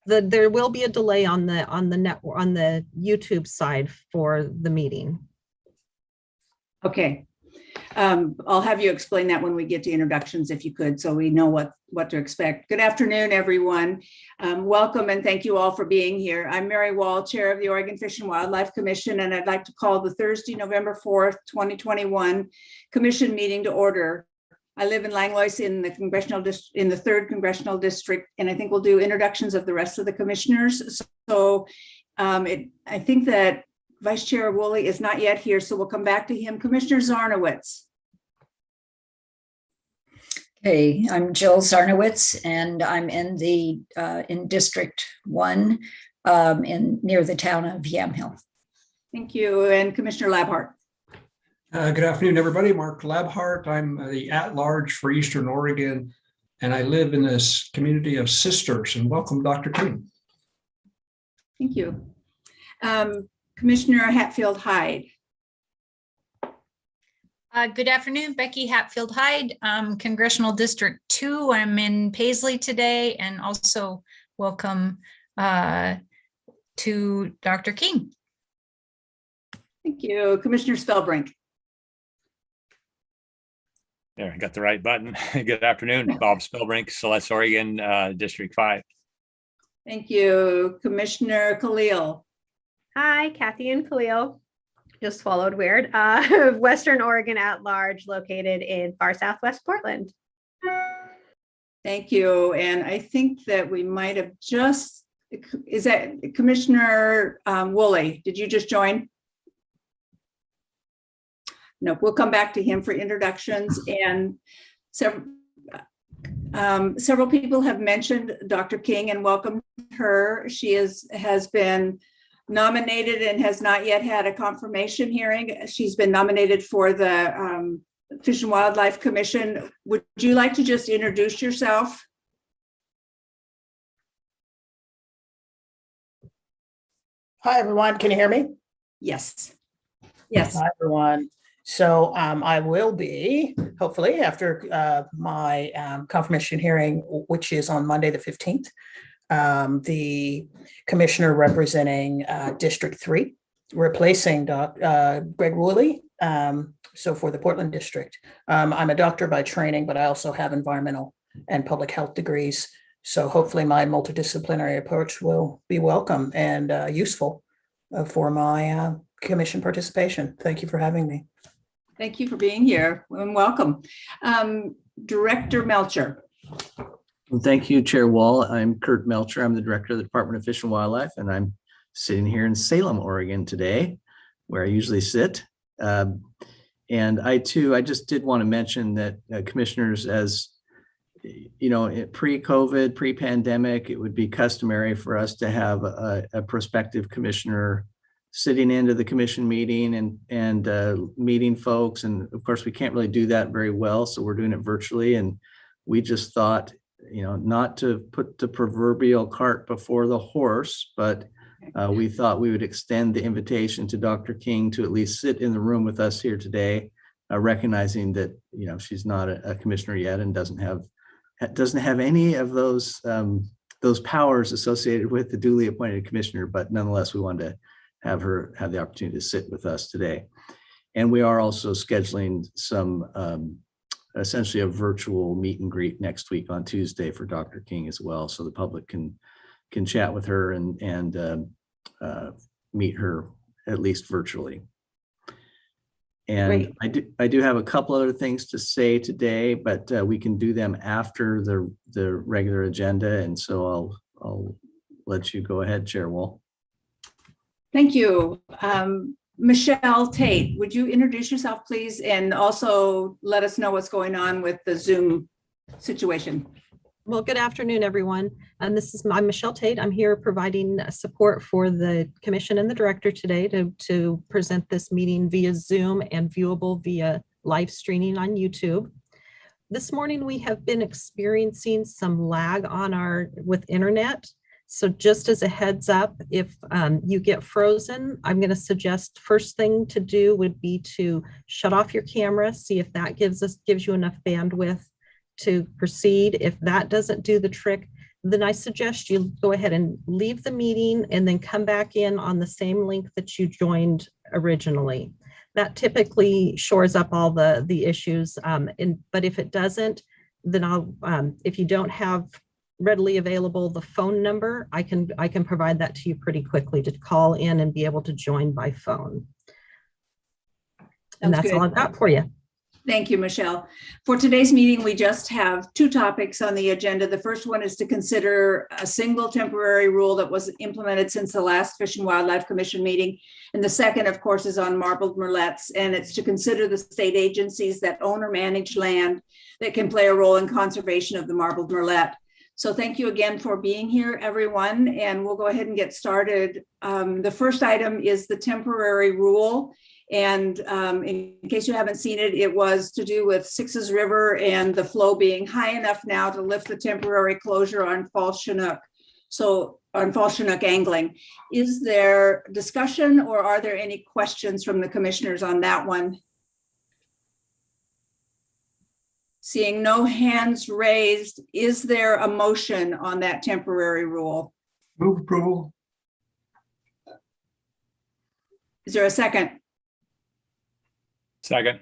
There will be a delay on the YouTube side for the meeting. Okay. I'll have you explain that when we get to introductions, if you could, so we know what to expect. Good afternoon, everyone. Welcome and thank you all for being here. I'm Mary Wall, Chair of the Oregon Fish and Wildlife Commission, and I'd like to call the Thursday, November 4th, 2021 Commission meeting to order. I live in Langlois in the in the 3rd Congressional District, and I think we'll do introductions of the rest of the commissioners. So I think that Vice Chair Woolley is not yet here, so we'll come back to him. Commissioner Zarnowitz. Hey, I'm Jill Zarnowitz, and I'm in the in District 1 near the town of Yamhill. Thank you. And Commissioner Labhart. Good afternoon, everybody. Mark Labhart. I'm the at-large for Eastern Oregon, and I live in this community of sisters. And welcome, Dr. King. Thank you. Commissioner Hatfield-Hyde. Good afternoon, Becky Hatfield-Hyde, Congressional District 2. I'm in Paisley today, and also welcome to Dr. King. Thank you. Commissioner Spellbrink. There, I got the right button. Good afternoon, Bob Spellbrink, Celeste, Oregon, District 5. Thank you. Commissioner Khalil. Hi, Kathy and Khalil. Just swallowed weird. Western Oregon at large, located in far southwest Portland. Thank you. And I think that we might have just, is that Commissioner Woolley? Did you just join? No, we'll come back to him for introductions. And several people have mentioned Dr. King and welcomed her. She has been nominated and has not yet had a confirmation hearing. She's been nominated for the Fish and Wildlife Commission. Would you like to just introduce yourself? Hi, everyone. Can you hear me? Yes. Yes. Hi, everyone. So I will be, hopefully, after my confirmation hearing, which is on Monday, the 15th, the commissioner representing District 3, replacing Greg Woolley. So for the Portland district, I'm a doctor by training, but I also have environmental and public health degrees. So hopefully my multidisciplinary approach will be welcome and useful for my commission participation. Thank you for having me. Thank you for being here and welcome. Director Melcher. Well, thank you, Chair Wall. I'm Kurt Melcher. I'm the Director of the Department of Fish and Wildlife, and I'm sitting here in Salem, Oregon today, where I usually sit. And I just did want to mention that commissioners, as you know, pre-COVID, pre-pandemic, it would be customary for us to have a prospective commissioner sitting into the commission meeting and meeting folks. And of course, we can't really do that very well, so we're doing it virtually. And we just thought, you know, not to put the proverbial cart before the horse, but we thought we would extend the invitation to Dr. King to at least sit in the room with us here today, recognizing that, you know, she's not a commissioner yet and doesn't have any of those powers associated with the duly appointed commissioner, but nonetheless, we wanted to have her have the opportunity to sit with us today. And we are also scheduling some essentially a virtual meet and greet next week on Tuesday for Dr. King as well, so the public can chat with her and meet her at least virtually. And I do have a couple other things to say today, but we can do them after the regular agenda, and so I'll let you go ahead, Chair Wall. Thank you. Michelle Tate, would you introduce yourself, please, and also let us know what's going on with the Zoom situation? Well, good afternoon, everyone. And I'm Michelle Tate. I'm here providing support for the commission and the director today to present this meeting via Zoom and viewable via live streaming on YouTube. This morning, we have been experiencing some lag with internet. So just as a heads up, if you get frozen, I'm going to suggest first thing to do would be to shut off your camera, see if that gives you enough bandwidth to proceed. If that doesn't do the trick, then I suggest you go ahead and leave the meeting and then come back in on the same link that you joined originally. That typically shores up all the issues. But if it doesn't, then if you don't have readily available the phone number, I can provide that to you pretty quickly to call in and be able to join by phone. And that's all I've got for you. Thank you, Michelle. For today's meeting, we just have two topics on the agenda. The first one is to consider a single temporary rule that was implemented since the last Fish and Wildlife Commission meeting. And the second, of course, is on marbled murrelets, and it's to consider the state agencies that own or manage land that can play a role in conservation of the marbled murrelet. So thank you again for being here, everyone, and we'll go ahead and get started. The first item is the temporary rule. And in case you haven't seen it, it was to do with Sixes River and the flow being high enough now to lift the temporary closure on False Chinook. So on False Chinook angling. Is there discussion or are there any questions from the commissioners on that one? Seeing no hands raised, is there a motion on that temporary rule? Move approval. Is there a second? Second.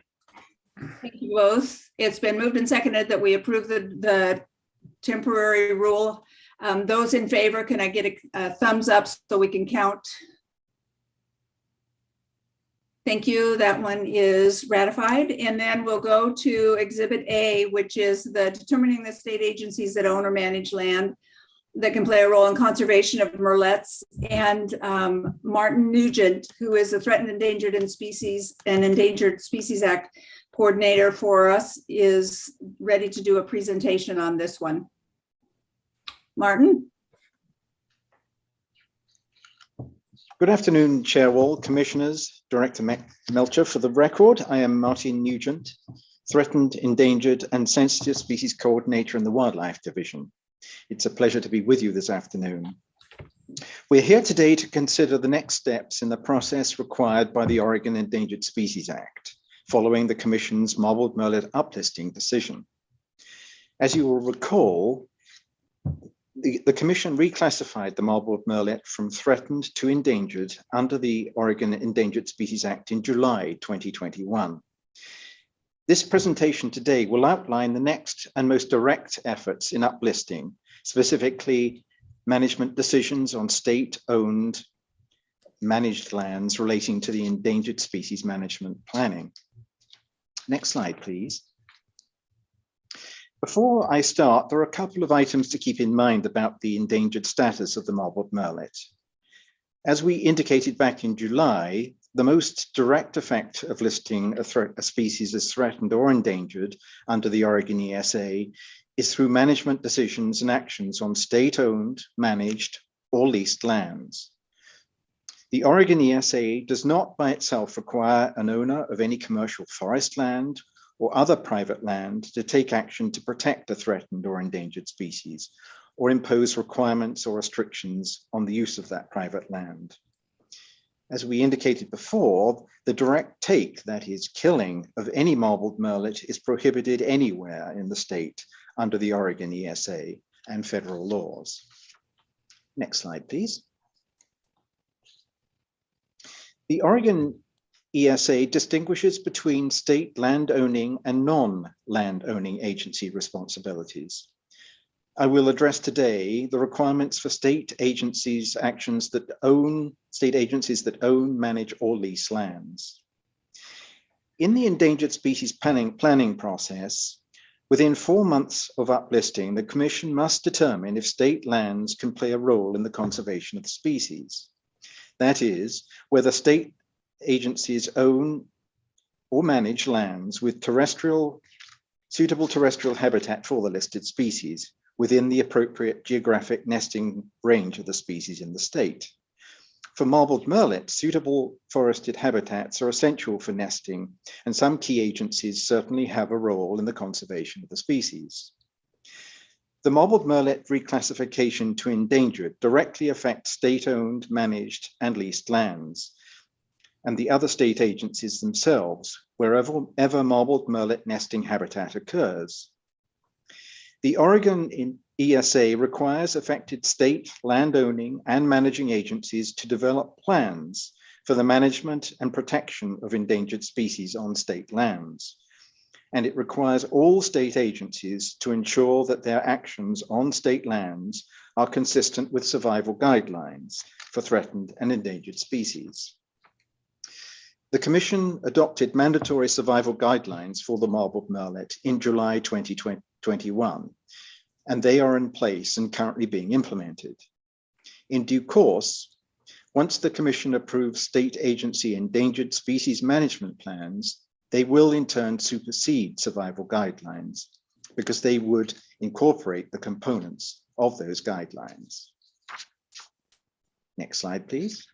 Thank you both. It's been moved and seconded that we approve the temporary rule. Those in favor, can I get a thumbs up so we can count? Thank you. That one is ratified. And then we'll go to Exhibit A, which is the determining the state agencies that own or manage land that can play a role in conservation of murrelets. And Martin Nugent, who is the Threatened, Endangered and Endangered Species Act coordinator for us, is ready to do a presentation on this one. Martin? Good afternoon, Chair Wall, Commissioners, Director Melcher. For the record, I am Martin Nugent, Threatened, Endangered and Sensitive Species Coordinator in the Wildlife Division. It's a pleasure to be with you this afternoon. We're here today to consider the next steps in the process required by the Oregon Endangered Species Act, following the Commission's marbled murrelet uplisting decision. As you will recall, the Commission reclassified the marbled murrelet from threatened to endangered under the Oregon Endangered Species Act in July 2021. This presentation today will outline the next and most direct efforts in uplisting, specifically management decisions on state-owned managed lands relating to the endangered species management planning. Next slide, please. Before I start, there are a couple of items to keep in mind about the endangered status of the marbled murrelet. As we indicated back in July, the most direct effect of listing a species as threatened or endangered under the Oregon ESA is through management decisions and actions on state-owned, managed, or leased lands. The Oregon ESA does not by itself require an owner of any commercial forest land or other private land to take action to protect a threatened or endangered species, or impose requirements or restrictions on the use of that private land. As we indicated before, the direct take, that is killing, of any marbled murrelet is prohibited anywhere in the state under the Oregon ESA and federal laws. Next slide, please. The Oregon ESA distinguishes between state land-owning and non-land-owning agency responsibilities. I will address today the requirements for state agencies that own, manage, or lease lands. In the endangered species planning process, within 4 months of uplisting, the Commission must determine if state lands can play a role in the conservation of the species. That is, whether state agencies own or manage lands with suitable terrestrial habitat for the listed species within the appropriate geographic nesting range of the species in the state. For marbled murrelet, suitable forested habitats are essential for nesting, and some key agencies certainly have a role in the conservation of the species. The marbled murrelet reclassification to endangered directly affects state-owned, managed, and leased lands, and the other state agencies themselves, wherever marbled murrelet nesting habitat occurs. The Oregon ESA requires affected state landowning and managing agencies to develop plans for the management and protection of endangered species on state lands. And it requires all state agencies to ensure that their actions on state lands are consistent with survival guidelines for threatened and endangered species. The Commission adopted mandatory survival guidelines for the marbled murrelet in July 2021, and they are in place and currently being implemented. In due course, once the Commission approves state agency endangered species management plans, they will in turn supersede survival guidelines because they would incorporate the components of those guidelines. Next slide, please.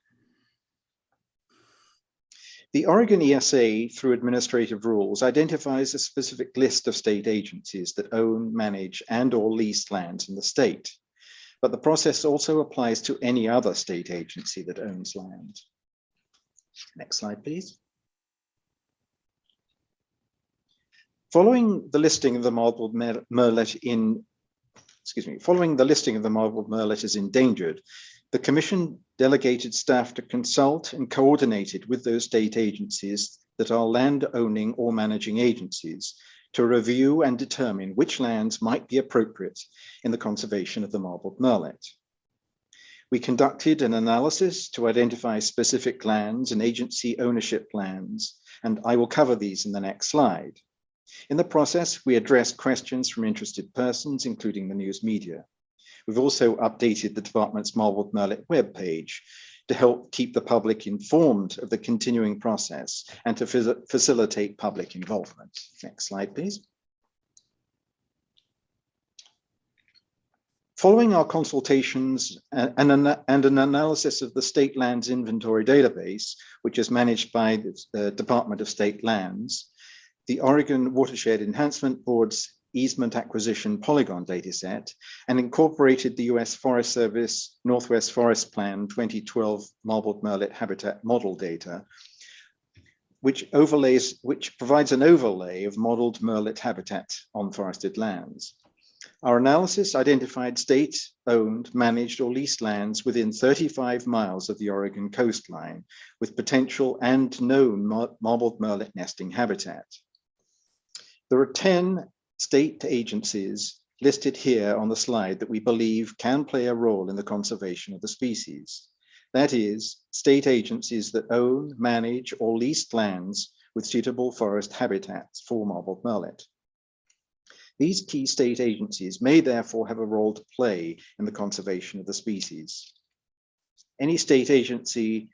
The Oregon ESA, through administrative rules, identifies a specific list of state agencies that own, manage, and/or lease lands in the state. But the process also applies to any other state agency that owns land. Next slide, please. Following the listing of the marbled murrelet as endangered, the Commission delegated staff to consult and coordinated with those state agencies that are land owning or managing agencies to review and determine which lands might be appropriate in the conservation of the marbled murrelet. We conducted an analysis to identify specific lands and agency ownership lands, and I will cover these in the next slide. In the process, we addressed questions from interested persons, including the news media. We've also updated the department's marbled murrelet webpage to help keep the public informed of the continuing process and to facilitate public involvement. Next slide, please. Following our consultations and an analysis of the state lands inventory database, which is managed by the Department of State Lands, the Oregon Watershed Enhancement Board's easement acquisition polygon dataset, and incorporated the U.S. Forest Service Northwest Forest Plan 2012 marbled murrelet habitat model data, which provides an overlay of modeled murrelet habitat on forested lands. Our analysis identified state-owned, managed, or leased lands within 35 miles of the Oregon coastline with potential and known marbled murrelet nesting habitat. There are 10 state agencies listed here on the slide that we believe can play a role in the conservation of the species. That is, state agencies that own, manage, or lease lands with suitable forest habitats for marbled murrelet. These key state agencies may therefore have a role to play in the conservation of the species. Any state agency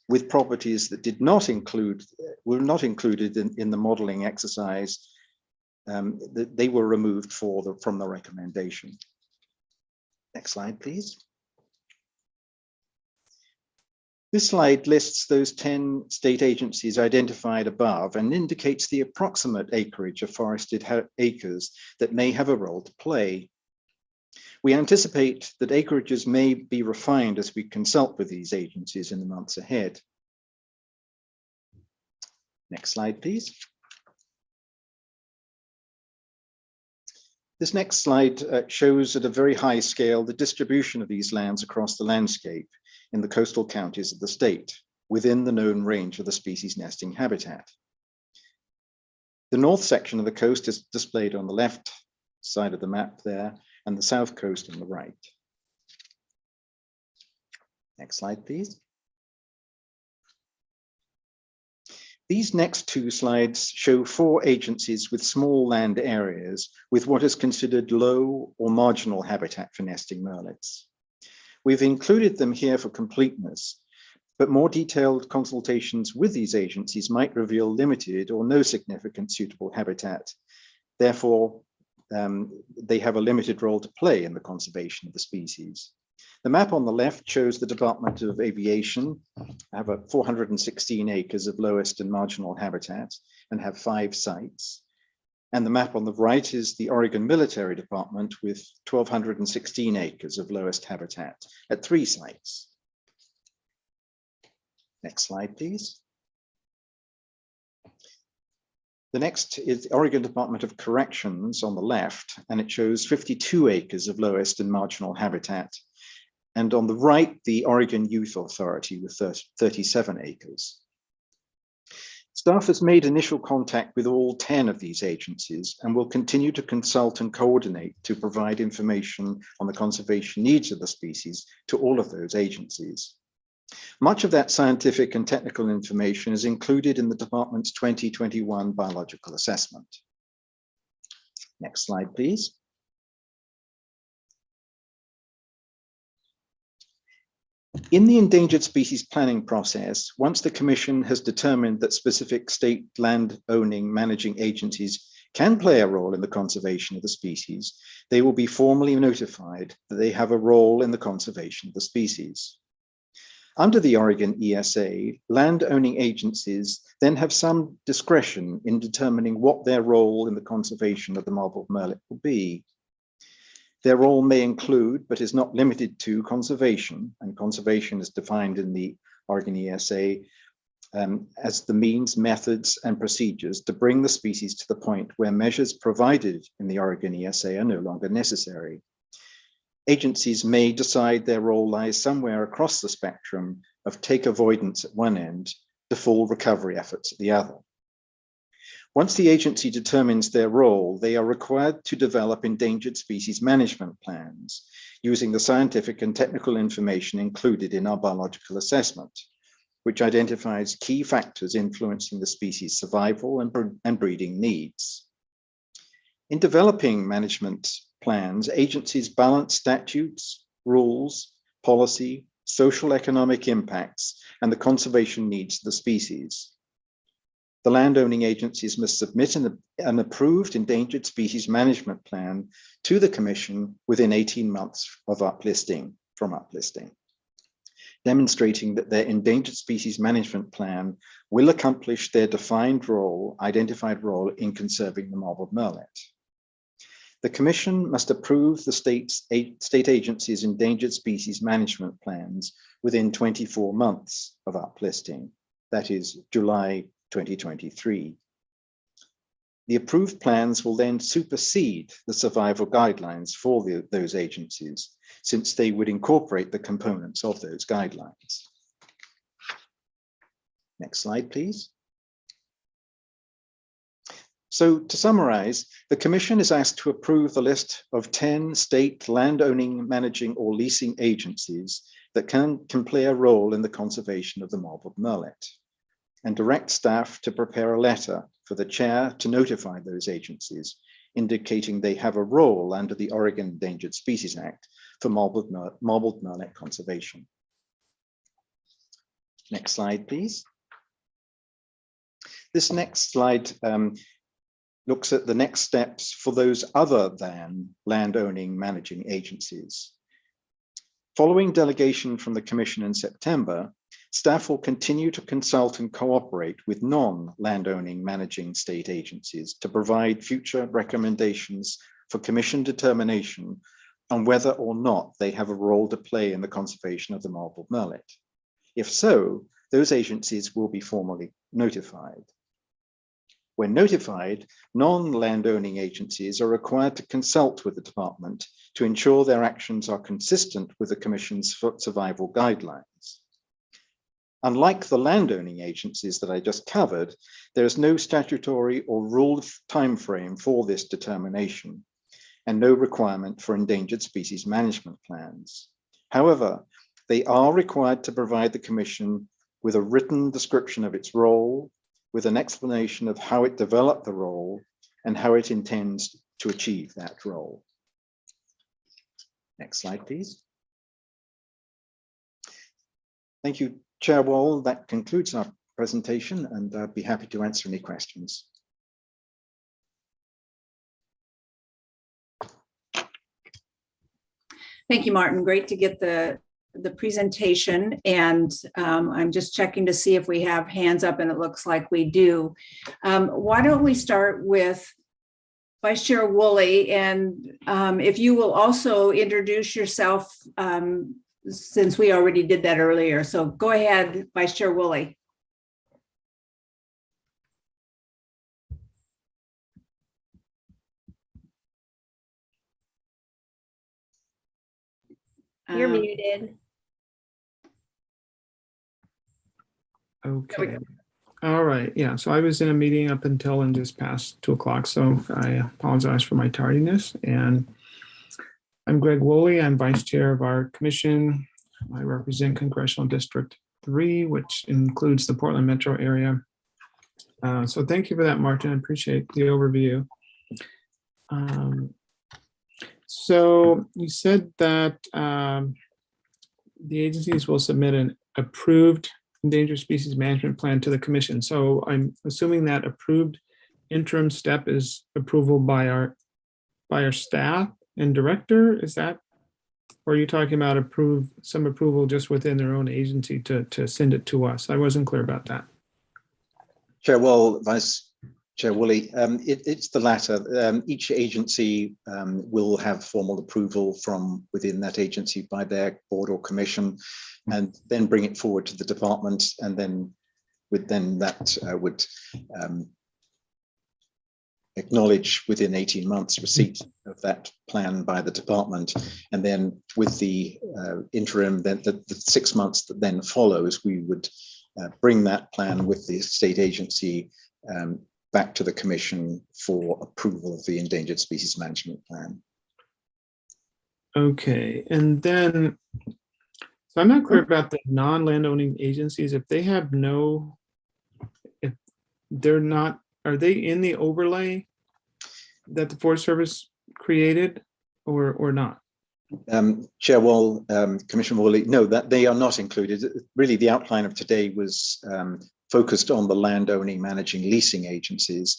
with properties that were not included in the modeling exercise, they were removed from the recommendation. Next slide, please. This slide lists those 10 state agencies identified above and indicates the approximate acreage of forested acres that may have a role to play. We anticipate that acreages may be refined as we consult with these agencies in the months ahead. Next slide, please. This next slide shows at a very high scale the distribution of these lands across the landscape in the coastal counties of the state within the known range of the species nesting habitat. The north section of the coast is displayed on the left side of the map there, and the south coast on the right. Next slide, please. These next two slides show 4 agencies with small land areas with what is considered low or marginal habitat for nesting murrelets. We've included them here for completeness, but more detailed consultations with these agencies might reveal limited or no significant suitable habitat. Therefore, they have a limited role to play in the conservation of the species. The map on the left shows the Department of Aviation have 416 acres of lowest and marginal habitat and have 5 sites. And the map on the right is the Oregon Military Department with 1,216 acres of lowest habitat at 3 sites. Next slide, please. The next is the Oregon Department of Corrections on the left, and it shows 52 acres of lowest and marginal habitat. And on the right, the Oregon Youth Authority with 37 acres. Staff has made initial contact with all 10 of these agencies and will continue to consult and coordinate to provide information on the conservation needs of the species to all of those agencies. Much of that scientific and technical information is included in the department's 2021 biological assessment. Next slide, please. In the endangered species planning process, once the Commission has determined that specific state land owning managing agencies can play a role in the conservation of the species, they will be formally notified that they have a role in the conservation of the species. Under the Oregon ESA, land owning agencies then have some discretion in determining what their role in the conservation of the marbled murrelet will be. Their role may include, but is not limited to, conservation, and conservation is defined in the Oregon ESA as the means, methods, and procedures to bring the species to the point where measures provided in the Oregon ESA are no longer necessary. Agencies may decide their role lies somewhere across the spectrum of take avoidance at one end to full recovery efforts at the other. Once the agency determines their role, they are required to develop endangered species management plans using the scientific and technical information included in our biological assessment, which identifies key factors influencing the species' survival and breeding needs. In developing management plans, agencies balance statutes, rules, policy, social economic impacts, and the conservation needs of the species. The landowning agencies must submit an approved endangered species management plan to the Commission within 18 months of uplisting, demonstrating that their endangered species management plan will accomplish their identified role in conserving the marbled murrelet. The Commission must approve the state agency's endangered species management plans within 24 months of uplisting, that is July 2023. The approved plans will then supersede the survival guidelines for those agencies, since they would incorporate the components of those guidelines. Next slide, please. So to summarize, the Commission is asked to approve the list of 10 state land-owning, managing, or leasing agencies that can play a role in the conservation of the marbled murrelet, and direct staff to prepare a letter for the chair to notify those agencies, indicating they have a role under the Oregon Endangered Species Act for marbled murrelet conservation. Next slide, please. This next slide looks at the next steps for those other than land-owning managing agencies. Following delegation from the Commission in September, staff will continue to consult and cooperate with non-landowning managing state agencies to provide future recommendations for Commission determination on whether or not they have a role to play in the conservation of the marbled murrelet. If so, those agencies will be formally notified. When notified, non-landowning agencies are required to consult with the department to ensure their actions are consistent with the Commission's survival guidelines. Unlike the landowning agencies that I just covered, there is no statutory or ruled timeframe for this determination, and no requirement for endangered species management plans. However, they are required to provide the Commission with a written description of its role, with an explanation of how it developed the role and how it intends to achieve that role. Next slide, please. Thank you, Chair Wall. That concludes our presentation, and I'd be happy to answer any questions. Thank you, Martin. Great to get the presentation, and I'm just checking to see if we have hands up, and it looks like we do. Why don't we start with Vice Chair Woolley, and if you will also introduce yourself, since we already did that earlier. So go ahead, Vice Chair Woolley. You're Um, muted. Okay. All right. Yeah. So I was in a meeting up until and just past 2 o'clock. So I apologize for my tardiness. And I'm Greg Woolley. I'm vice chair of our commission. I represent Congressional District 3, which includes the Portland metro area. So thank you for that, Martin. I appreciate the overview. So you said that the agencies will submit an approved endangered species management plan to the commission. So I'm assuming that approved interim step is approval by our staff and director. Is that, or are you talking about some approval just within their own agency to send it to us? I wasn't clear about that. Chair Wall, Vice Chair Woolley, it's the latter. Each agency will have formal approval from within that agency by their board or commission, and then bring it forward to the department, and then that would acknowledge within 18 months receipt of that plan by the department, and then with the interim, then the 6 months that then follows, we would bring that plan with the state agency back to the commission for approval of the endangered species management plan. Okay, and then, so I'm not clear about the non-landowning agencies. If they have if they're not, are they in the overlay that the Forest Service created or not? Chair Wall, Commissioner Woolley, no, that they are not included. Really, the outline of today was focused on the landowning, managing, leasing agencies.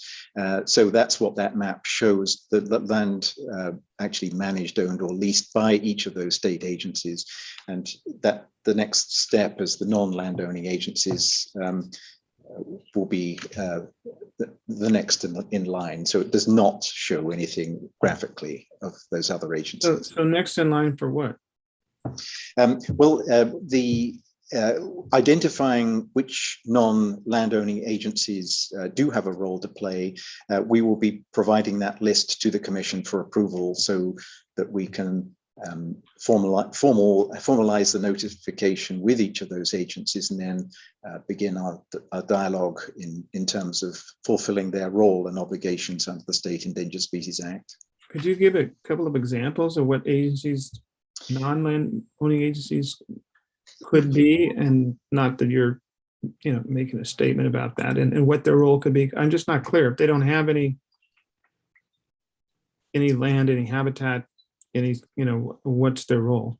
So that's what that map shows, the land actually managed, owned, or leased by each of those state agencies. And that the next step as the non-landowning agencies will be the next in line. So it does not show anything graphically of those other agencies. So next in line for what? Identifying which non-landowning agencies do have a role to play, we will be providing that list to the Commission for approval so that we can formalize the notification with each of those agencies, and then begin our dialogue in terms of fulfilling their role and obligations under the State Endangered Species Act. Could you give a couple of examples of what agencies, non-landowning agencies could be, and not that you're making a statement about that, and what their role could be? I'm just not clear. If they don't have any land, any habitat, what's their role?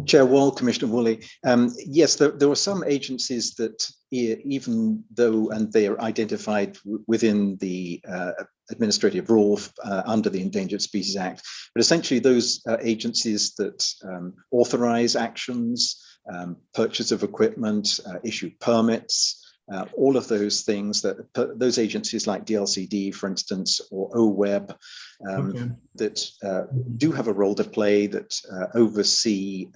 Chair Wall, Commissioner Woolley, yes, there were some agencies that, even though they are identified within the administrative rule under the Endangered Species Act, but essentially those agencies that authorize actions, purchase of equipment, issue permits, all of those things, that those agencies like DLCD, for instance, or OWEB, that do have a role to play, that oversee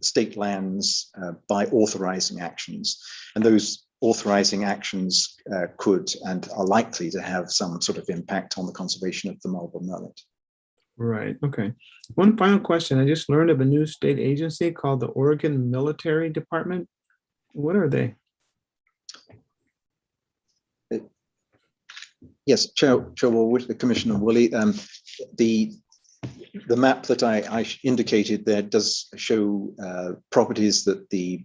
state lands by authorizing actions. And those authorizing actions could and are likely to have some sort of impact on the conservation of the marble murrelet. Right. Okay. One final question. I just learned of a new state agency called the Oregon Military Department. What are they? Yes, Chair Wall, Commissioner Woolley, the map that I indicated there does show properties that the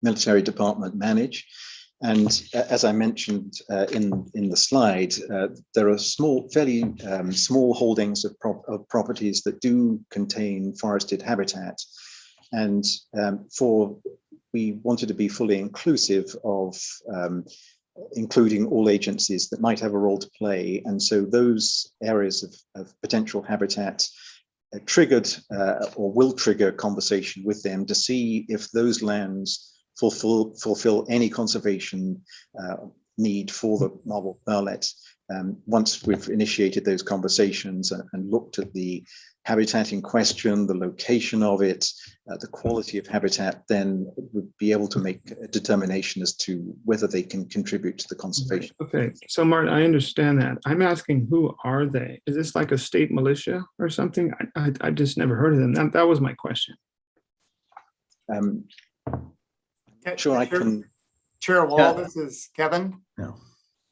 military department manage. And as I mentioned in the slide, there are fairly small holdings of properties that do contain forested habitat. And we wanted to be fully inclusive of including all agencies that might have a role to play. And so those areas of potential habitat triggered or will trigger conversation with them to see if those lands fulfill any conservation need for the marble murrelet. Once we've initiated those conversations and looked at the habitat in question, the location of it, the quality of habitat, then would be able to make a determination as to whether they can contribute to the conservation. Okay, so Martin, I understand that. I'm asking, who are they? Is this like a state militia or something? I just never heard of them. That was my question. Sure, I can. Chair Wall, this is Kevin.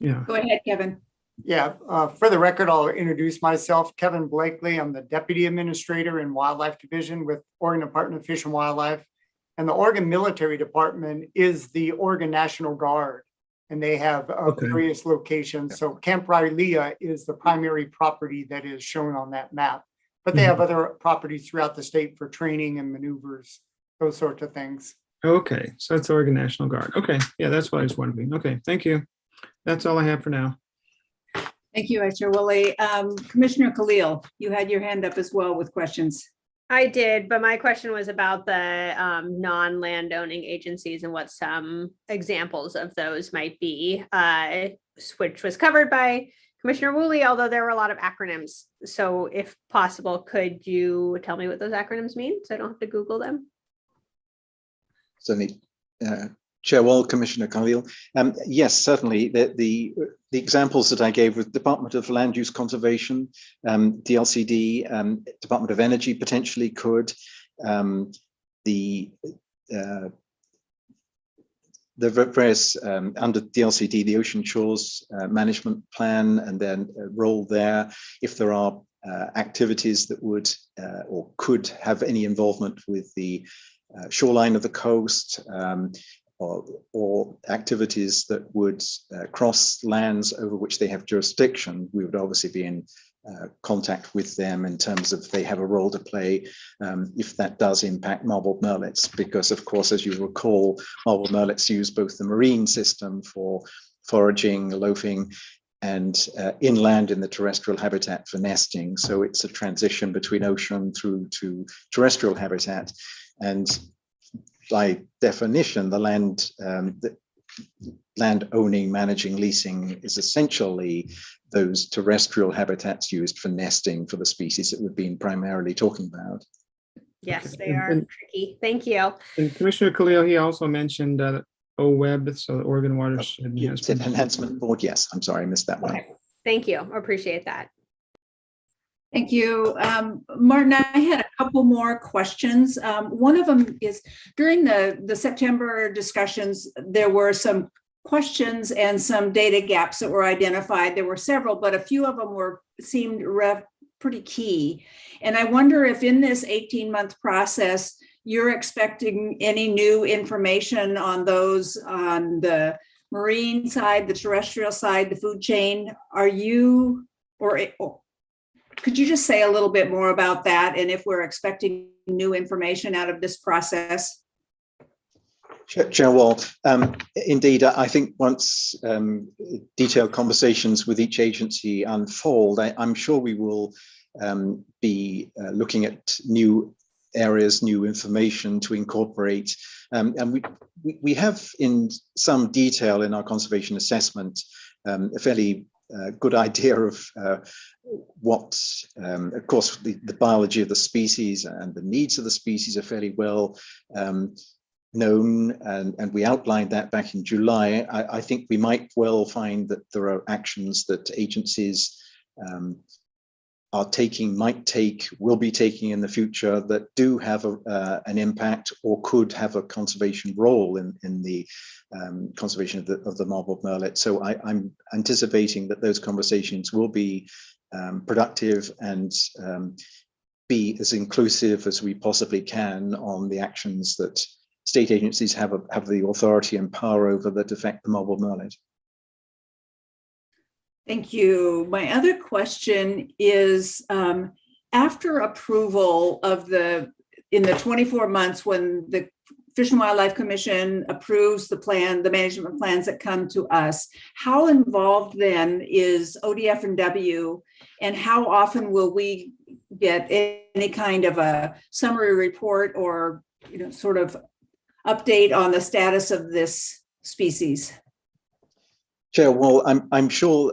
Yeah. Go ahead, Kevin. Yeah, for the record, I'll introduce myself, Kevin Blakely. I'm the Deputy Administrator in Wildlife Division with Oregon Department of Fish and Wildlife. And the Oregon Military Department is the Oregon National Guard, and they have various locations. So Camp Rylea is the primary property that is shown on that map, but they have other properties throughout the state for training and maneuvers, those sorts of things. Okay, so it's Oregon National Guard. Okay, yeah, that's what I was wondering. Okay, thank you. That's all I have for now. Thank you, Chair Woolley. Commissioner Khalil, you had your hand up as well with questions. I did, but my question was about the non-landowning agencies and what some examples of those might be, which was covered by Commissioner Woolley, although there were a lot of acronyms. So if possible, could you tell me what those acronyms mean so I don't have to Google them? Certainly, Chair Wall, Commissioner Khalil. Yes, certainly. The examples that I gave with Department of Land Use Conservation, DLCD, Department of Energy potentially could. The various under DLCD, the Ocean Shores Management Plan, and then a role there. If there are activities that would or could have any involvement with the shoreline of the coast, or activities that would cross lands over which they have jurisdiction, we would obviously be in contact with them in terms of they have a role to play if that does impact marbled murrelets, because of course, as you recall, marbled murrelets use both the marine system for foraging, loafing, and inland in the terrestrial habitat for nesting. So it's a transition between ocean through to terrestrial habitat. And by definition, the land owning, managing, leasing is essentially those terrestrial habitats used for nesting for the species that we've been primarily talking about. Yes, Okay. they are tricky. Thank you. And Commissioner Khalil, he also mentioned OWEB, so the Oregon Watershed Enhancement Board. Yes, I'm sorry, I missed that one. Okay. Thank you. Appreciate that. Thank you. Martin, I had a couple more questions. One of them is during the September discussions, there were some questions and some data gaps that were identified. There were several, but a few of them seemed pretty key. And I wonder if in this 18-month process, you're expecting any new information on those on the marine side, the terrestrial side, the food chain. Are you, or could you just say a little bit more about that and if we're expecting new information out of this process? Chair Wall, indeed, I think once detailed conversations with each agency unfold, I'm sure we will be looking at new areas, new information to incorporate. And we have in some detail in our conservation assessment a fairly good idea of what, of course, the biology of the species and the needs of the species are fairly well known, and we outlined that back in July. I think we might well find that there are actions that agencies are taking, might take, will be taking in the future that do have an impact or could have a conservation role in the conservation of the marbled murrelet. So I'm anticipating that those conversations will be productive and be as inclusive as we possibly can on the actions that state agencies have the authority and power over that affect the marbled murrelet. Thank you. My other question is, after approval of in the 24 months when the Fish and Wildlife Commission approves the plan, the management plans that come to us, how involved then is ODF&W, and how often will we get any kind of a summary report or sort of update on the status of this species? Chair, well, I'm sure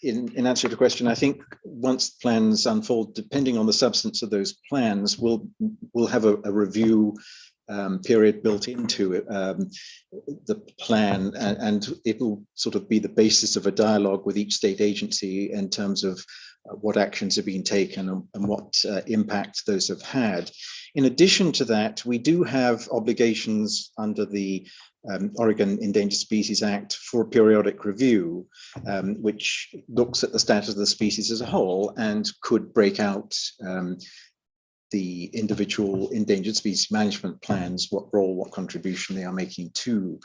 in answer to the question, I think once plans unfold, depending on the substance of those plans, we'll have a review period built into it, the plan, and it will sort of be the basis of a dialogue with each state agency in terms of what actions have been taken and what impact those have had. In addition to that, we do have obligations under the Oregon Endangered Species Act for periodic review, which looks at the status of the species as a whole and could break out the individual endangered species management plans, what role, what contribution they are making to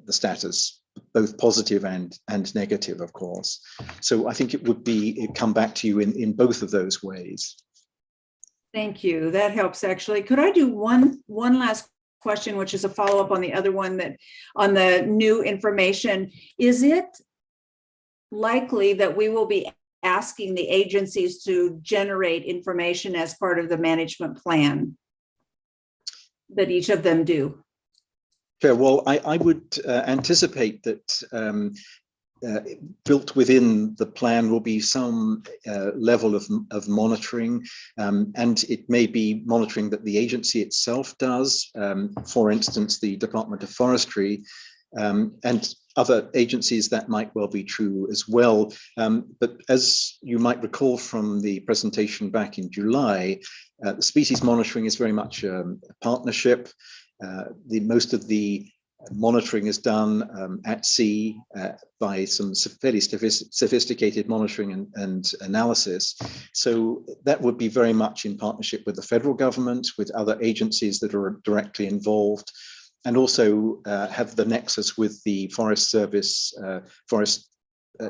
the status, both positive and negative, of course. So I think it would come back to you in both of those ways. Thank you. That helps, actually. Could I do one last question, which is a follow-up on the other one, that on the new information? Is it likely that we will be asking the agencies to generate information as part of the management plan that each of them do? Sure. Well, I would anticipate that built within the plan will be some level of monitoring, and it may be monitoring that the agency itself does, for instance, the Department of Forestry, and other agencies that might well be true as well. But as you might recall from the presentation back in July, species monitoring is very much a partnership. Most of the monitoring is done at sea by some fairly sophisticated monitoring and analysis. So that would be very much in partnership with the federal government, with other agencies that are directly involved, and also have the nexus with the Forest Service,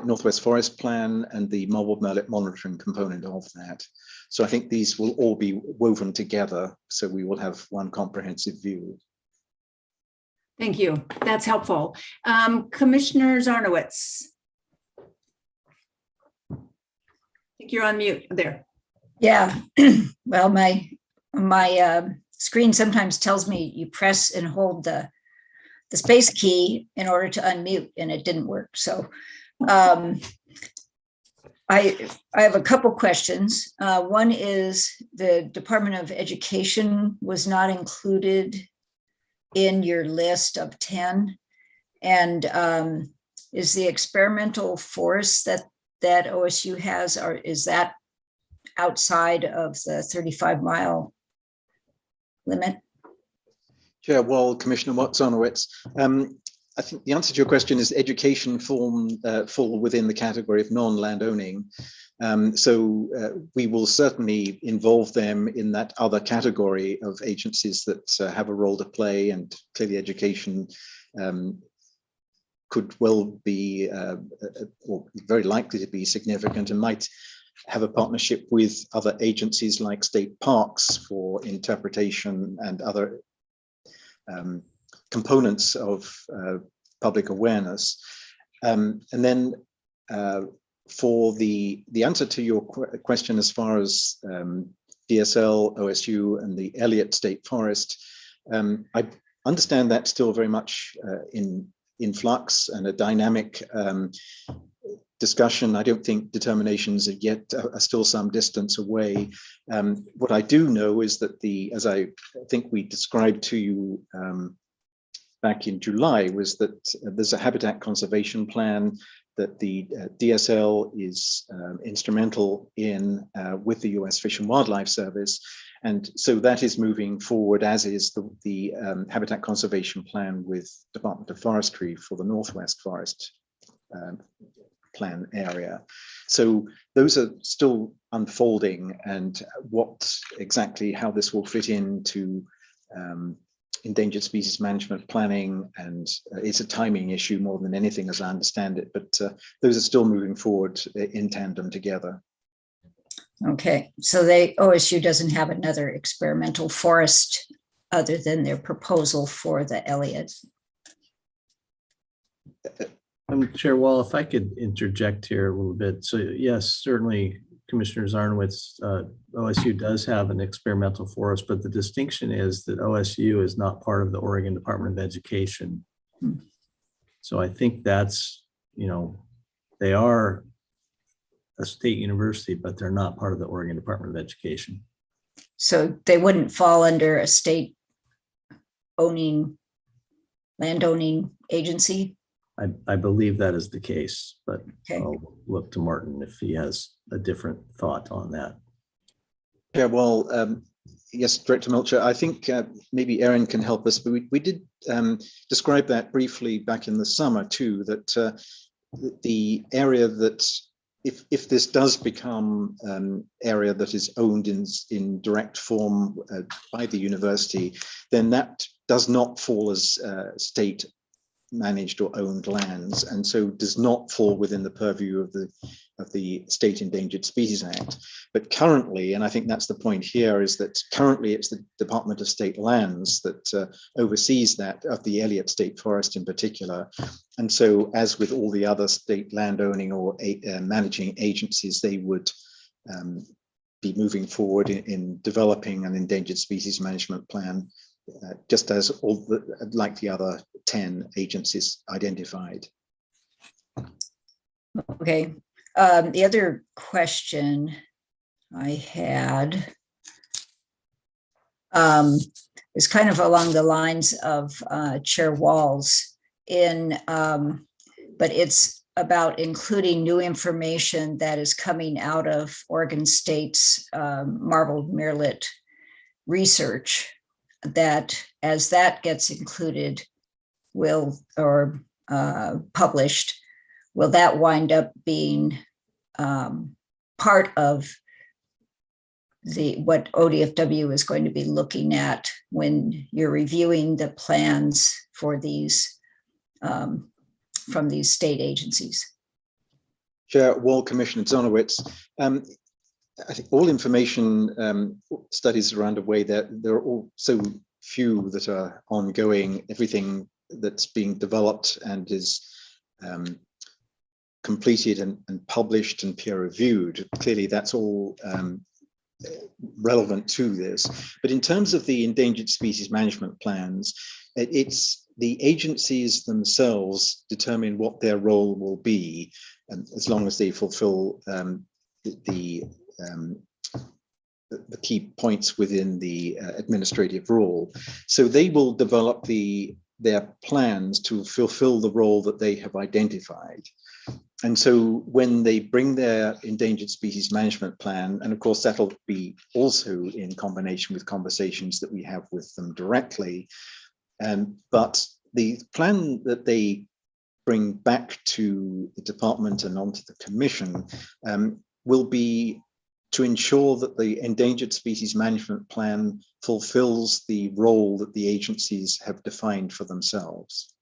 Northwest Forest Plan, and the mobile murrelet monitoring component of that. So I think these will all be woven together, so we will have one comprehensive view. Thank you. That's helpful. Commissioner Zarnowitz. I think you're on mute there. Yeah, well, my screen sometimes tells me you press and hold the space key in order to unmute, and it didn't work. So I have a couple questions. One is the Department of Education was not included in your list of 10. And is the experimental forest that OSU has, or is that outside of the 35-mile limit? Yeah, well, Commissioner Zarnowitz, I think the answer to your question is education fall within the category of non-landowning. So we will certainly involve them in that other category of agencies that have a role to play, and clearly education could well be, or very likely to be significant, and might have a partnership with other agencies like state parks for interpretation and other components of public awareness. And then for the answer to your question as far as DSL, OSU, and the Elliott State Forest, I understand that's still very much in flux and a dynamic discussion. I don't think determinations are still some distance away. What I do know is that as I think we described to you back in July, was that there's a habitat conservation plan that the DSL is instrumental in with the US Fish and Wildlife Service. And so that is moving forward, as is the habitat conservation plan with Department of Forestry for the Northwest Forest plan area. So those are still unfolding, and how this will fit into endangered species management planning, and it's a timing issue more than anything, as I understand it, but those are still moving forward in tandem together. Okay, so OSU doesn't have another experimental forest other than their proposal for the Elliott. Chair Wall, if I could interject here a little bit. So yes, certainly Commissioner Zarnowitz, OSU does have an experimental forest, but the distinction is that OSU is not part of the Oregon Department of Education. So I think that's, they are a state university, but they're not part of the Oregon Department of Education. So they wouldn't fall under a state landowning agency? I believe that is the case, but Okay. I'll look to Martin if he has a different thought on that. Yeah, well, yes, Director Melcher, I think maybe Erin can help us, but we did describe that briefly back in the summer too, that the area that if this does become an area that is owned in direct form by the university, then that does not fall as state managed or owned lands, and so does not fall within the purview of the State Endangered Species Act. But currently, and I think that's the point here, is that currently it's the Department of State Lands that oversees that, of the Elliott State Forest in particular. And so, as with all the other state landowning or managing agencies, they would be moving forward in developing an endangered species management plan, just as like the other 10 agencies identified. Okay. The other question I had is kind of along the lines of Chair Wall's but it's about including new information that is coming out of Oregon State's marbled murrelet research, that as that gets included published, will that wind up being part of what ODFW is going to be looking at when you're reviewing the plans for these from these state agencies? Chair Wall, Commissioner Zonowitz, I think all information studies are underway. There are all so few that are ongoing. Everything that's being developed and is completed and published and peer reviewed, clearly that's all relevant to this. But in terms of the endangered species management plans, it's the agencies themselves determine what their role will be, and as long as they fulfill the key points within the administrative rule. So they will develop their plans to fulfill the role that they have identified. And so when they bring their endangered species management plan, and of course that'll be also in combination with conversations that we have with them directly, but the plan that they bring back to the department and onto the commission will be to ensure that the endangered species management plan fulfills the role that the agencies have defined for themselves.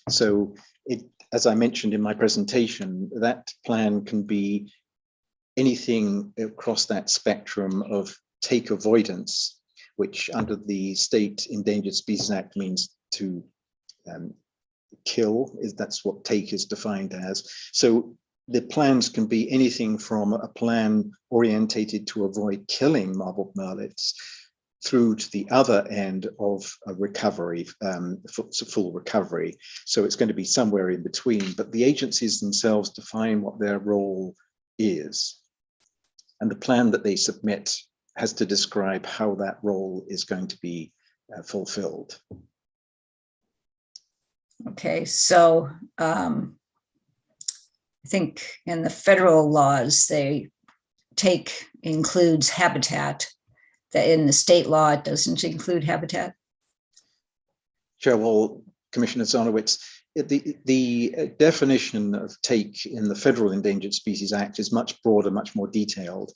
So as I mentioned in my presentation, that plan can be anything across that spectrum of take avoidance, which under the State Endangered Species Act means to kill, that's what take is defined as. So the plans can be anything from a plan orientated to avoid killing marbled murrelets through to the other end of a recovery, full recovery. So it's going to be somewhere in between, but the agencies themselves define what their role is. And the plan that they submit has to describe how that role is going to be fulfilled. Okay, so I think in the federal laws, take includes habitat. That in the state law, it doesn't include habitat. Chair Wall, Commissioner Zonowitz, the definition of take in the Federal Endangered Species Act is much broader, much more detailed.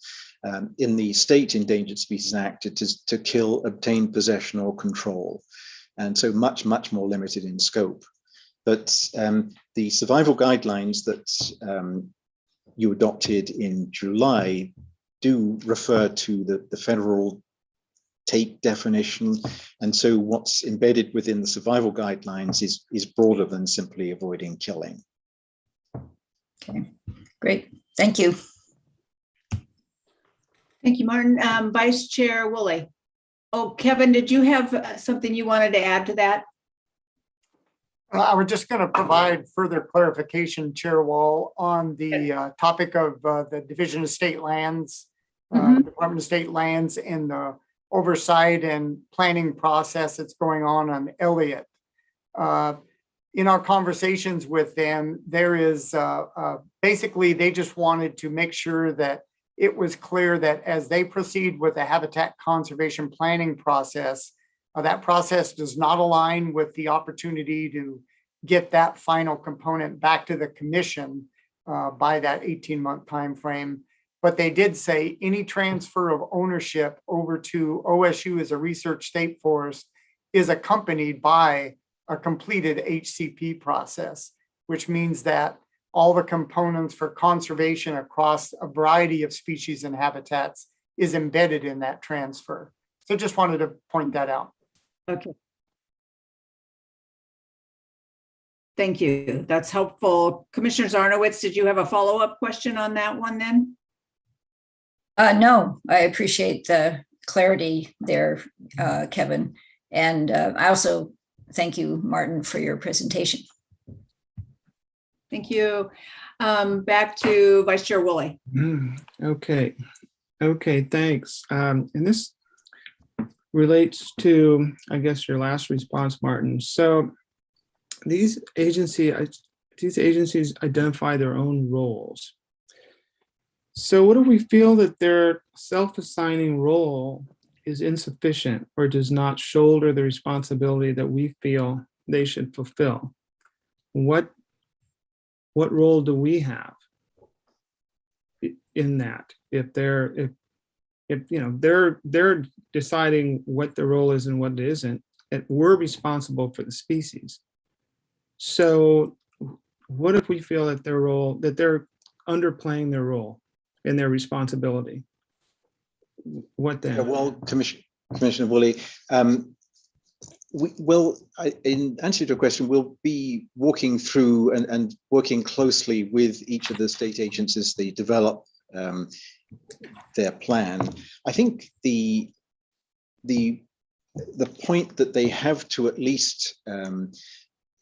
In the State Endangered Species Act, it is to kill, obtain, possession, or control. And so much, much more limited in scope. But the survival guidelines that you adopted in July do refer to the federal take definition. And so what's embedded within the survival guidelines is broader than simply avoiding killing. Okay, great. Thank you. Thank you, Martin. Vice Chair Woolley. Oh, Kevin, did you have something you wanted to add to that? I was just going to provide further clarification, Chair Wall, on the topic of the Division of State Lands, Department of State Lands, and the oversight and planning process that's going on Elliott. In our conversations with them, there is basically they just wanted to make sure that it was clear that as they proceed with the habitat conservation planning process, that process does not align with the opportunity to get that final component back to the commission by that 18-month timeframe. But they did say any transfer of ownership over to OSU as a research state forest is accompanied by a completed HCP process, which means that all the components for conservation across a variety of species and habitats is embedded in that transfer. So just wanted to point that out. Okay. Thank you. That's helpful. Commissioner Zarnowitz, did you have a follow-up question on that one then? No, I appreciate the clarity there, Kevin. And I also thank you, Martin, for your presentation. Thank you. Back to Vice Chair Woolley. Okay, thanks. And this relates to, I guess, your last response, Martin. So these agencies identify their own roles. So what if we feel that their self-assigning role is insufficient or does not shoulder the responsibility that we feel they should fulfill? What role do we have in that? If they're deciding what the role is and what it isn't, and we're responsible for the species. So what if we feel that they're underplaying their role and their responsibility? What then? Well, Commissioner Woolley, in answer to your question, we'll be walking through and working closely with each of the state agencies. They develop their plan. I think the point that they have to at least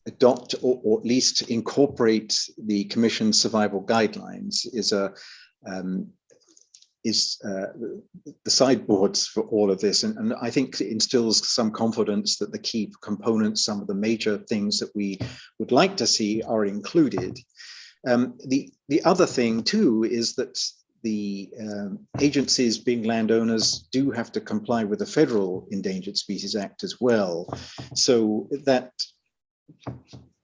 adopt or at least incorporate the Commission's survival guidelines is the sideboards for all of this. And I think it instills some confidence that the key components, some of the major things that we would like to see are included. The other thing too is that the agencies being landowners do have to comply with the Federal Endangered Species Act as well. So that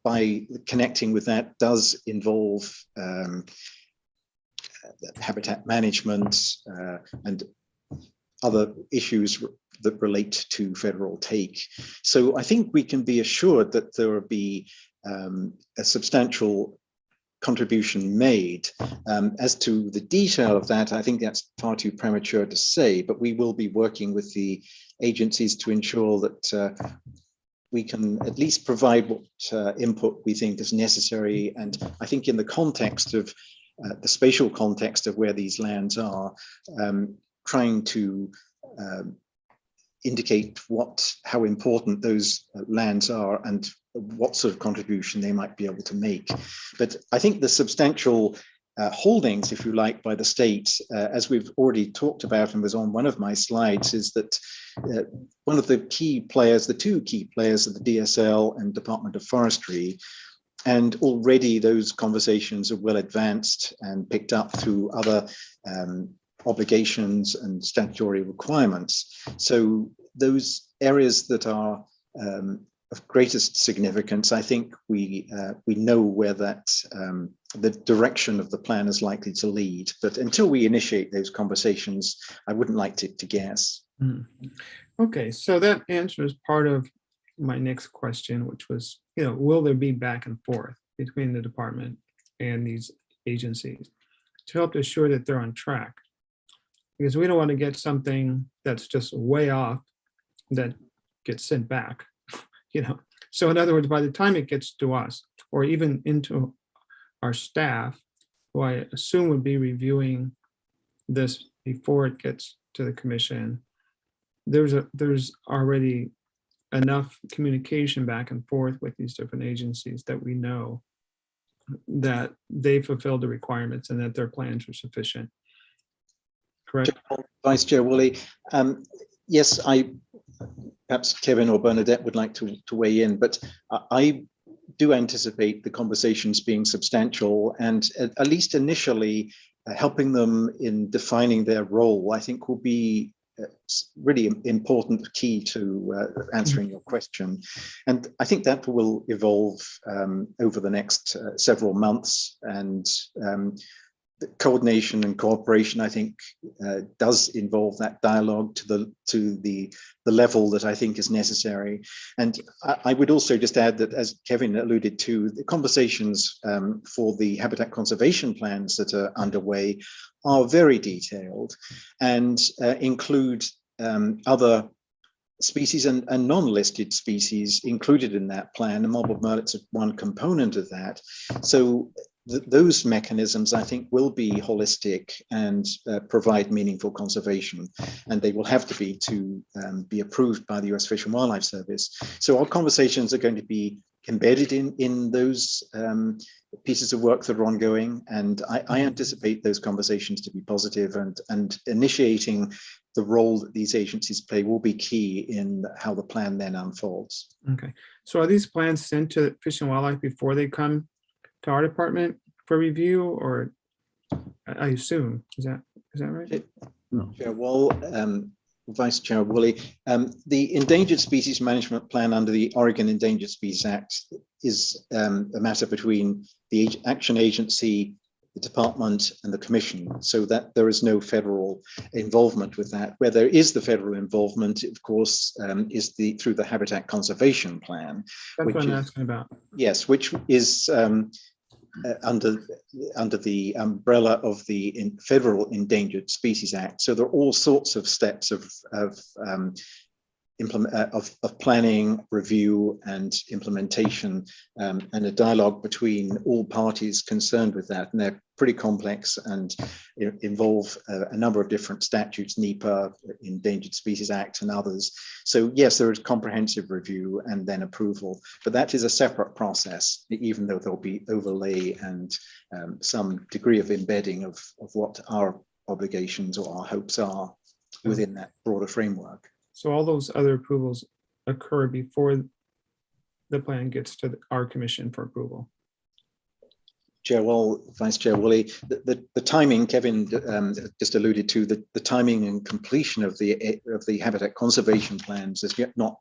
by connecting with that does involve habitat management and other issues that relate to federal take. So I think we can be assured that there will be a substantial contribution made. As to the detail of that, I think that's far too premature to say, but we will be working with the agencies to ensure that we can at least provide what input we think is necessary. And I think in the context of the spatial context of where these lands are, trying to indicate how important those lands are and what sort of contribution they might be able to make. But I think the substantial holdings, if you like, by the state, as we've already talked about and was on one of my slides, is that one of the key players, the two key players of the DSL and Department of Forestry, and already those conversations are well advanced and picked up through other obligations and statutory requirements. So those areas that are of greatest significance, I think we know where that the direction of the plan is likely to lead. But until we initiate those conversations, I wouldn't like to guess. Okay, so that answers part of my next question, which was, will there be back and forth between the department and these agencies to help assure that they're on track? Because we don't want to get something that's just way off that gets sent back, So in other words, by the time it gets to us or even into our staff, who I assume would be reviewing this before it gets to the commission, there's already enough communication back and forth with these different agencies that we know that they fulfilled the requirements and that their plans were sufficient. Correct? Vice Chair Woolley, yes, perhaps Kevin or Bernadette would like to weigh in, but I do anticipate the conversations being substantial and at least initially helping them in defining their role, I think will be really important key to answering your question. And I think that will evolve over the next several months, and the coordination and cooperation, I think, does involve that dialogue to the level that I think is necessary. And I would also just add that, as Kevin alluded to, the conversations for the habitat conservation plans that are underway are very detailed and include other species and non-listed species included in that plan. And marbled murret's one component of that. So those mechanisms, I think, will be holistic and provide meaningful conservation, and they will have to be approved by the U.S. Fish and Wildlife Service. So our conversations are going to be embedded in those pieces of work that are ongoing, and I anticipate those conversations to be positive, and initiating the role that these agencies play will be key in how the plan then unfolds. Okay, so are these plans sent to Fish and Wildlife before they come to our department for review, or I assume, is that right? No. Chair Wall, Vice Chair Woolley, the Endangered Species Management Plan under the Oregon Endangered Species Act is a matter between the Action Agency, the Department, and the Commission, so that there is no federal involvement with that. Where there is the federal involvement, of course, is through the Habitat Conservation Plan. That's what I'm asking about. Yes, which is under the umbrella of the Federal Endangered Species Act. So there are all sorts of steps of planning, review, and implementation, and a dialogue between all parties concerned with that. And they're pretty complex and involve a number of different statutes, NEPA, Endangered Species Act, and others. So yes, there is comprehensive review and then approval, but that is a separate process, even though there'll be overlay and some degree of embedding of what our obligations or our hopes are within that broader framework. So all those other approvals occur before the plan gets to our commission for approval. Chair Wall, Vice Chair Woolley, the timing, Kevin just alluded to, the timing and completion of the habitat conservation plans is yet not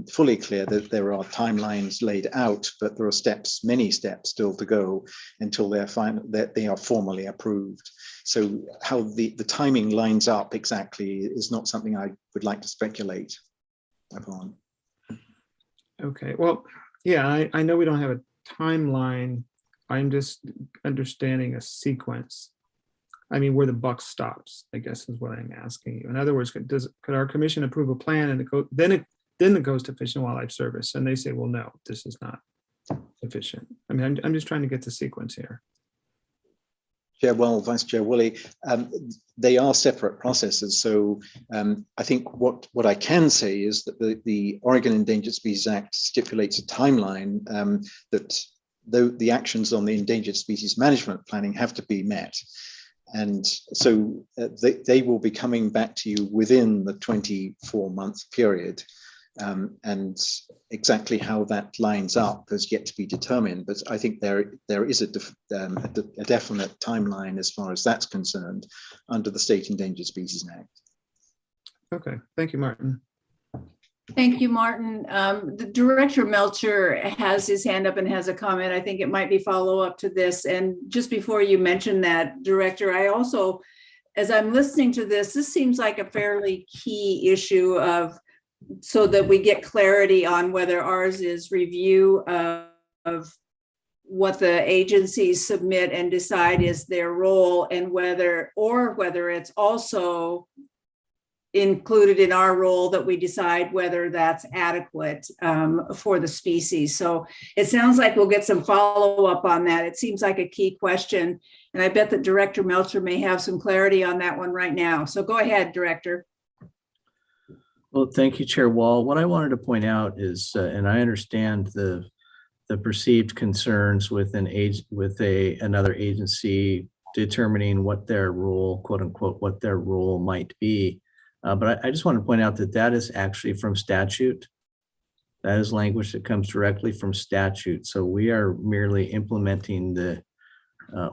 fully clear. That there are timelines laid out, but there are many steps still to go until they are formally approved. So how the timing lines up exactly is not something I would like to speculate upon. Okay, well, yeah, I know we don't have a timeline. I'm just understanding a sequence. I mean, where the buck stops, I guess, is what I'm asking you. In other words, could our commission approve a plan and then it goes to Fish and Wildlife Service, and they say, well, no, this is not sufficient. I mean, I'm just trying to get the sequence here. Chair Well, Vice Chair Woolley, they are separate processes. So I think what I can say is that the Oregon Endangered Species Act stipulates a timeline that the actions on the endangered species management planning have to be met. And so they will be coming back to you within the 24-month period. And exactly how that lines up has yet to be determined. But I think there is a definite timeline as far as that's concerned under the State Endangered Species Act. Okay, thank you, Martin. Thank you, Martin. The Director Melcher has his hand up and has a comment. I think it might be follow-up to this. And just before you mention that, Director, I also, as I'm listening to this seems like a fairly key issue so that we get clarity on whether ours is review of what the agencies submit and decide is their role, and whether it's also included in our role that we decide whether that's adequate for the species. So it sounds like we'll get some follow-up on that. It seems like a key question, and I bet that Director Melcher may have some clarity on that one right now. So go ahead, Director. Well, thank you, Chair Wall. What I wanted to point out is, and I understand the perceived concerns with another agency determining what their role, quote unquote, what their role might be. But I just want to point out that that is actually from statute. That is language that comes directly from statute. So we are merely implementing the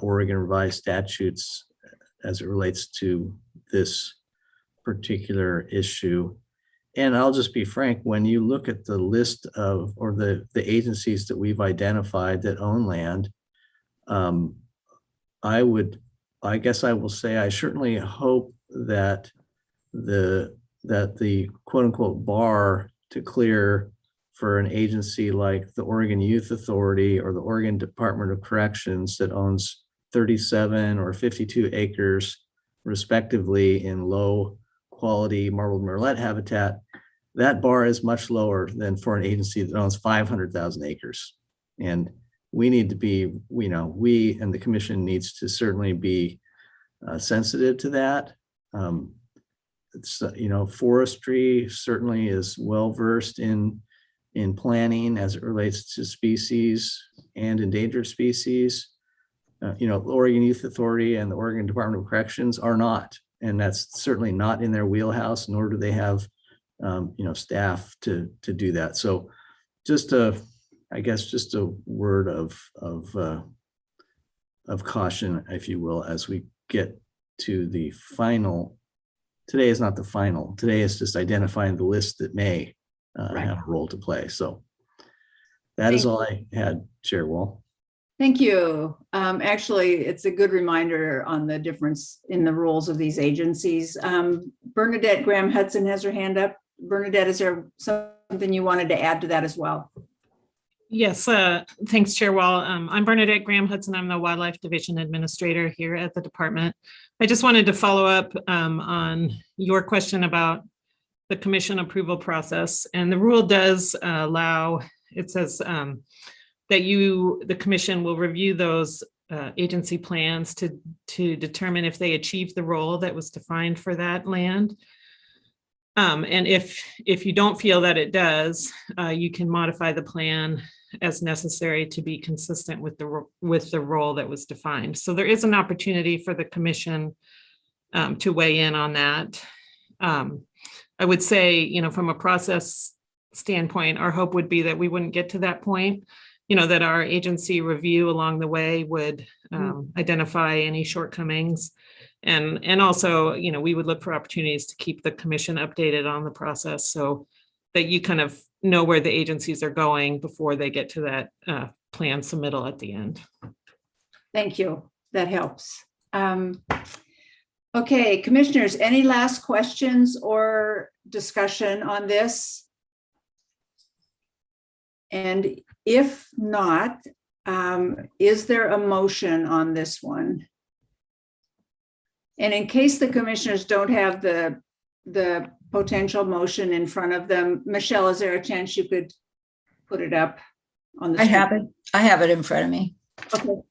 Oregon revised statutes as it relates to this particular issue. And I'll just be frank, when you look at the list of, or the agencies that we've identified that own land, I guess I will say, I certainly hope that the quote unquote bar to clear for an agency like the Oregon Youth Authority or the Oregon Department of Corrections that owns 37 or 52 acres respectively in low quality marbled murrelet habitat, that bar is much lower than for an agency that owns 500,000 acres. And we need to be, we and the commission needs to certainly be sensitive to that. It's, forestry certainly is well-versed in planning as it relates to species and endangered species. Oregon Youth Authority and the Oregon Department of Corrections are not, and that's certainly not in their wheelhouse, nor do they have, staff to do that. So just a word of caution, if you will, as we get to the final. Today is not the final. Today is just identifying the list that may have a role to play. So that is all I had, Chair Wall. Thank you. Actually, it's a good reminder on the difference in the roles of these agencies. Bernadette Graham Hudson has her hand up. Bernadette, is there something you wanted to add to that as well? Yes, thanks, Chair Wall. I'm Bernadette Graham Hudson. I'm the Wildlife Division Administrator here at the department. I just wanted to follow up on your question about the commission approval process. And the rule does allow, it says that the commission will review those agency plans to determine if they achieve the role that was defined for that land. And if you don't feel that it does, you can modify the plan as necessary to be consistent with the role that was defined. So there is an opportunity for the commission to weigh in on that. I would say, from a process standpoint, our hope would be that we wouldn't get to that point, that our agency review along the way would identify any shortcomings. And also, we would look for opportunities to keep the commission updated on the process so that you kind of know where the agencies are going before they get to that plan submittal at the end. Thank you. That helps. Okay, commissioners, any last questions or discussion on this? And if not, is there a motion on this one? And in case the commissioners don't have the potential motion in front of them, Michelle, is there a chance you could put it up on the screen? I have it in front of me. Okay.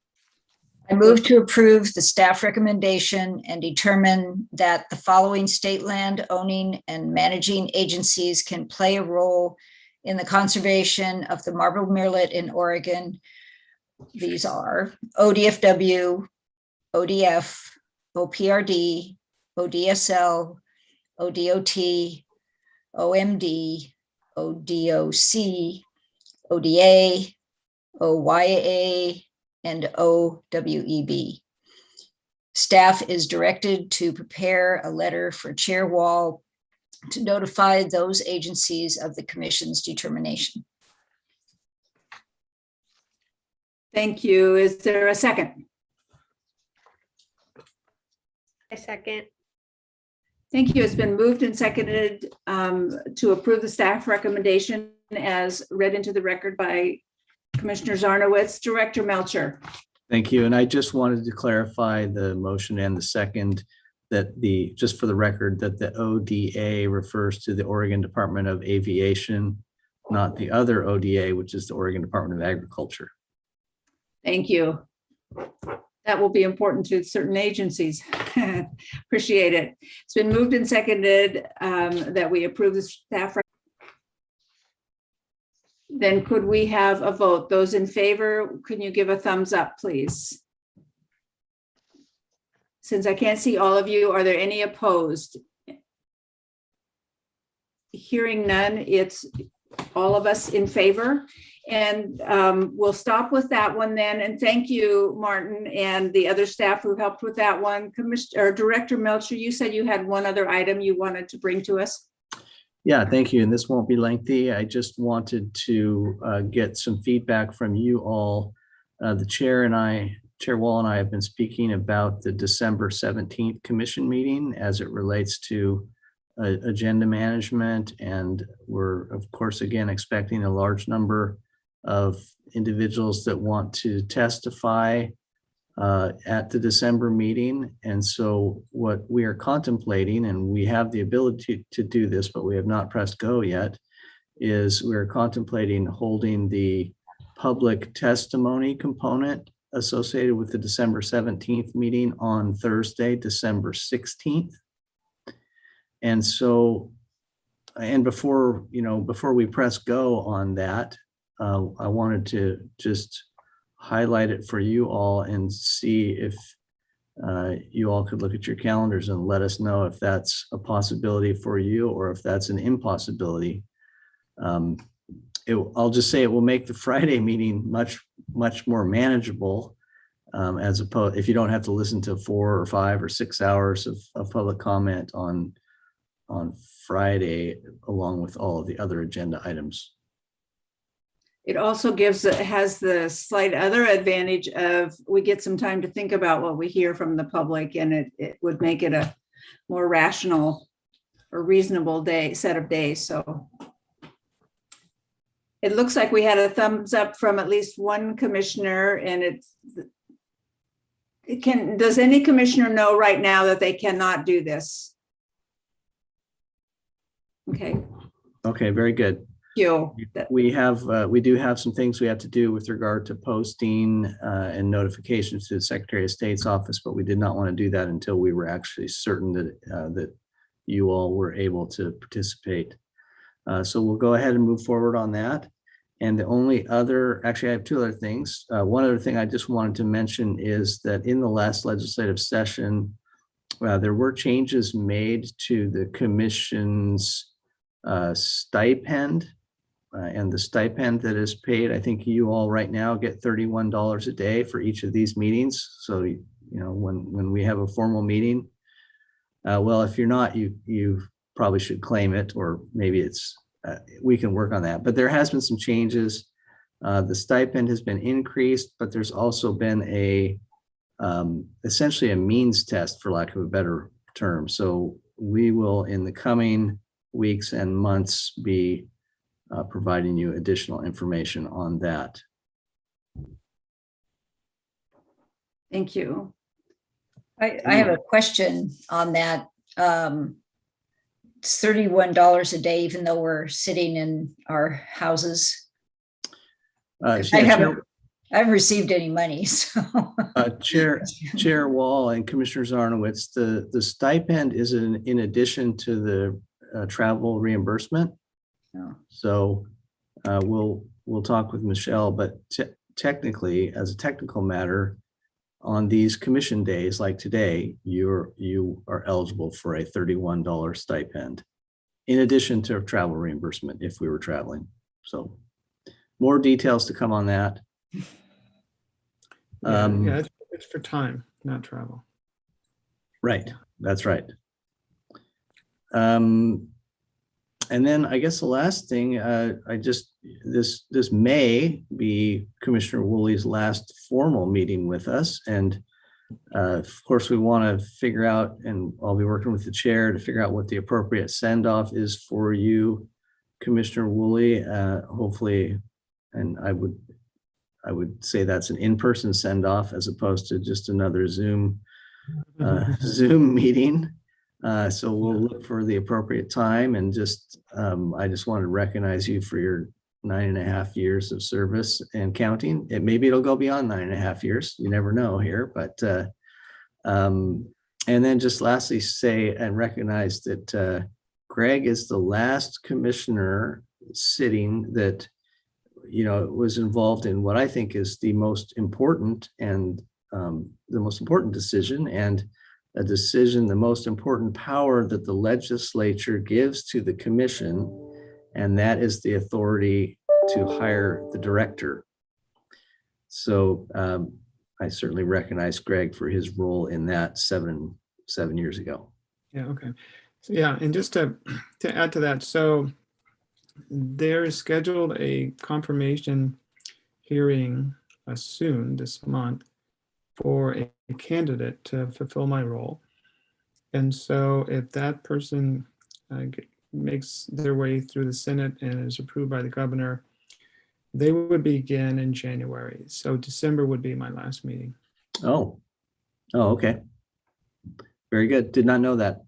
I move to approve the staff recommendation and determine that the following state land owning and managing agencies can play a role in the conservation of the marbled murrelet in Oregon. These are ODFW, ODF, OPRD, ODSL, ODOT, OMD, ODOC, ODA, OYA, and OWEB. Staff is directed to prepare a letter for Chair Wall to notify those agencies of the commission's determination. Thank you. Is there a second? A second. Thank you. It's been moved and seconded to approve the staff recommendation as read into the record by Commissioner Zarnowitz. Director Melcher. Thank you. And I just wanted to clarify the motion and the second that just for the record, that the ODA refers to the Oregon Department of Aviation, not the other ODA, which is the Oregon Department of Agriculture. Thank you. That will be important to certain agencies. Appreciate it. It's been moved and seconded that we approve the staff. Then could we have a vote? Those in favor, can you give a thumbs up, please? Since I can't see all of you, are there any opposed? Hearing none, it's all of us in favor. And we'll stop with that one then. And thank you, Martin, and the other staff who helped with that one. Director Melcher, you said you had one other item you wanted to bring to us. Yeah, thank you. And this won't be lengthy. I just wanted to get some feedback from you all. The Chair Wall and I have been speaking about the December 17th commission meeting as it relates to agenda management. And we're, of course, again, expecting a large number of individuals that want to testify at the December meeting. And so what we are contemplating, and we have the ability to do this, but we have not pressed go yet, is we're contemplating holding the public testimony component associated with the December 17th meeting on Thursday, December 16th. And so, and before we press go on that, I wanted to just highlight it for you all and see if you all could look at your calendars and let us know if that's a possibility for you or if that's an impossibility. I'll just say it will make the Friday meeting much more manageable, as opposed if you don't have to listen to 4 or 5 or 6 hours of public comment on Friday, along with all of the other agenda items. It also has the slight other advantage of we get some time to think about what we hear from the public, and it would make it a more rational or reasonable set of days. So it looks like we had a thumbs up from at least one commissioner, and does any commissioner know right now that they cannot do this? Okay. Okay, very good. We do have some things we have to do with regard to posting and notifications to the Secretary of State's office, but we did not want to do that until we were actually certain that you all were able to participate. So we'll go ahead and move forward on that. And the only other, actually I have 2 other things. One other thing I just wanted to mention is that in the last legislative session, there were changes made to the commission's stipend. And the stipend that is paid, I think you all right now get $31 a day for each of these meetings. So, when we have a formal meeting, well, if you're not, you probably should claim it, or maybe we can work on that. But there has been some changes. The stipend has been increased, but there's also been essentially a means test, for lack of a better term. So we will, in the coming weeks and months, be providing you additional information on that. Thank you. I have a question on that. It's $31 a day, even though we're sitting in our houses. I haven't received any money. So Chair Wall and Commissioner Zarnowitz, the stipend is in addition to the travel reimbursement. Oh. So we'll talk with Michelle, but technically, as a technical matter, on these commission days like today, you are eligible for a $31 stipend, in addition to travel reimbursement if we were traveling. So more details to come on that. Yeah, it's for time, not travel. Right, that's right. And then I guess the last thing, this may be Commissioner Woolley's last formal meeting with us. And of course, we want to figure out, and I'll be working with the chair to figure out what the appropriate send off is for you, Commissioner Woolley. Hopefully, and I would say that's an in-person send off as opposed to just another Zoom meeting. So we'll look for the appropriate time, and I just want to recognize you for your 9.5 years of service and counting. Maybe it'll go beyond 9.5 years. You never know here, but and then just lastly say and recognize that Greg is the last commissioner sitting that, you know, was involved in what I think is the most important and the most important decision, and a decision, the most important power that the legislature gives to the commission, and that is the authority to hire the director. So I certainly recognize Greg for his role in that seven years ago. Yeah, okay. So, yeah, and just to add to that, so there is scheduled a confirmation hearing soon this month for a candidate to fulfill my role. And so if that person makes their way through the Senate and is approved by the governor, they would begin in January. So December would be my last meeting. Oh, okay. Very good. Did not know that.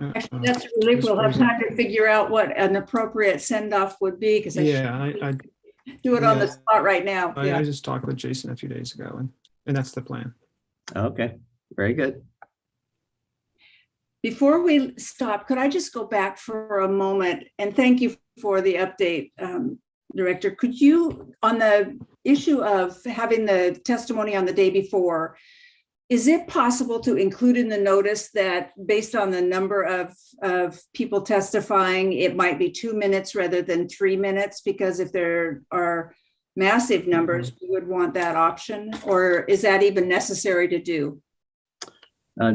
Actually, that's a relief. We'll have time to figure out what an appropriate send-off would be, because I do it on the yeah, spot right now. I just talked with Jason a few days ago, and that's the plan. Okay, very good. Before we stop, could I just go back for a moment and thank you for the update, Director? Could you, on the issue of having the testimony on the day before, is it possible to include in the notice that based on the number of people testifying, it might be 2 minutes rather than 3 minutes? Because if there are massive numbers, we would want that option, or is that even necessary to do?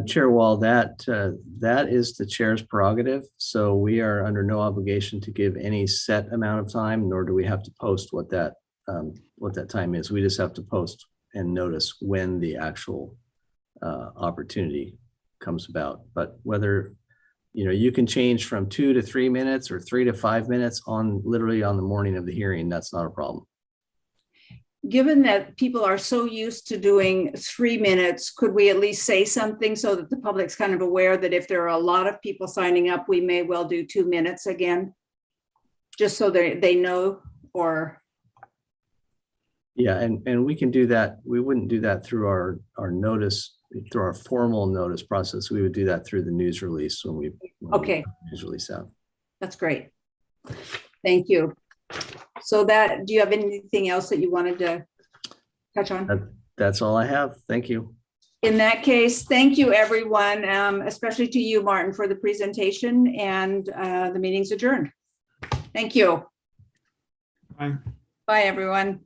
Chair Wall, that is the chair's prerogative. So we are under no obligation to give any set amount of time, nor do we have to post what that time is. We just have to post and notice when the actual opportunity comes about. But whether, you know, you can change from 2 to 3 minutes or 3 to 5 minutes literally on the morning of the hearing, that's not a problem. Given that people are so used to doing 3 minutes, could we at least say something so that the public's kind of aware that if there are a lot of people signing up, we may well do 2 minutes again? Just so they know, or? Yeah, and we can do that. We wouldn't do that through our notice, through our formal notice process. We would do that through the news release when we news release out. That's great. Thank you. So do you have anything else that you wanted to touch on? That's all I have. Thank you. In that case, thank you, everyone, especially to you, Martin, for the presentation, and the meeting's adjourned. Thank you. Bye. Bye, everyone.